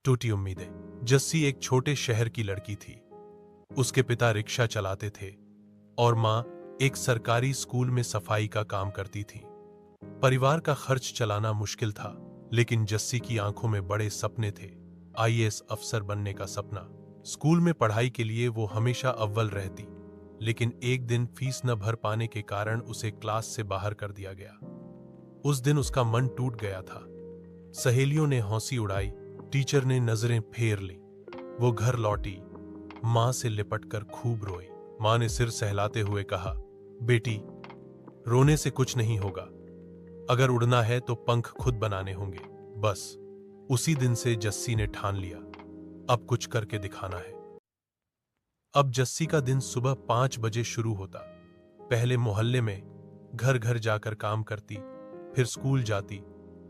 टूटी उम्मीदें। जस्सी एक छोटे शहर की लड़की थी। उसके पिता रिक्शा चलाते थे और माँ एक सरकारी स्कूल में सफाई का काम करती थी। परिवार का खर्च चलाना मुश्किल था, लेकिन जस्सी की आंखों में बड़े सपने थे। आईएएस अफसर बनने का सपना। स्कूल में पढ़ाई के लिए वो हमेशा अव्वल रहती, लेकिन एक दिन फीस न भर पाने के कारण उसे क्लास से बाहर कर दिया गया। उस दिन उसका मन टूट गया था। सहेलियों ने हंसी उड़ाई, टीचर ने नजरें फेर ली। वो घर लौटी, माँ से लिपटकर खूब रोई। माँ ने सिर सहलाते हुए कहा, बेटी, रोने से कुछ नहीं होगा। अगर उड़ना है तो पंख खुद बनाने होंगे। बस उसी दिन से जस्सी ने ठान लिया, अब कुछ करके दिखाना है। अब जस्सी का दिन सुबह 5 बजे शुरू होता। पहले मोहल्ले में घर घर जाकर काम करती, फिर स्कूल जाती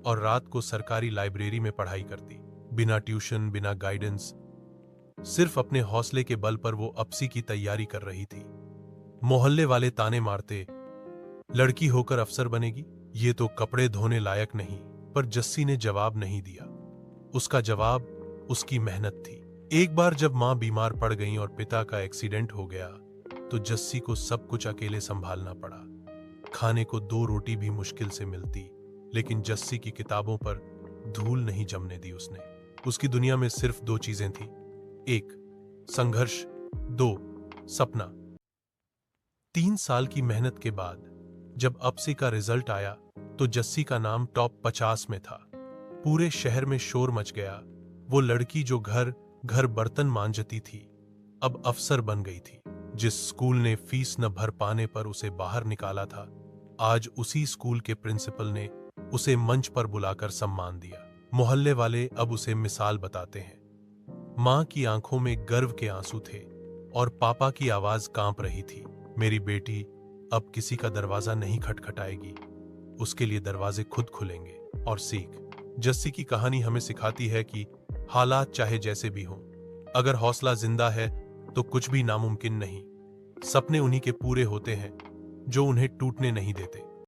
और रात को सरकारी लाइब्रेरी में पढ़ाई करती। बिना ट्यूशन, बिना गाइडेंस, सिर्फ अपने हौसले के बल पर वो अपसी की तैयारी कर रही थी। मोहल्ले वाले ताने मारते, लड़की होकर अफसर बनेगी, ये तो कपड़े धोने लायक नहीं। पर जस्सी ने जवाब नहीं दिया। उसका जवाब उसकी मेहनत थी। एक बार जब माँ बीमार पड़ गई और पिता का एक्सीडेंट हो गया, तो जस्सी को सब कुछ अकेले संभालना पड़ा। खाने को 2 रोटी भी मुश्किल से मिलती, लेकिन जस्सी की किताबों पर धूल नहीं जमने दी उसने। उसकी दुनिया में सिर्फ 2 चीजें थी, 1 संघर्ष, 2 सपना। 3 साल की मेहनत के बाद जब अपसी का रिजल्ट आया, तो जस्सी का नाम टॉप 50 में था। पूरे शहर में शोर मच गया। वो लड़की जो घर घर बर्तन मांजती थी, अब अफसर बन गई थी। जिस स्कूल ने फीस न भर पाने पर उसे बाहर निकाला था, आज उसी स्कूल के प्रिंसिपल ने उसे मंच पर बुलाकर सम्मान दिया। मोहल्ले वाले अब उसे मिसाल बताते हैं। माँ की आंखों में गर्व के आंसू थे और पापा की आवाज कांप रही थी, मेरी बेटी अब किसी का दरवाजा नहीं खटखटाएगी, उसके लिए दरवाजे खुद खुलेंगे। और सीख। जस्सी की कहानी हमें सिखाती है कि हालात चाहे जैसे भी हों, अगर हौसला जिंदा है तो कुछ भी नामुमकिन नहीं। सपने उन्हीं के पूरे होते हैं जो उन्हें टूटने नहीं देते।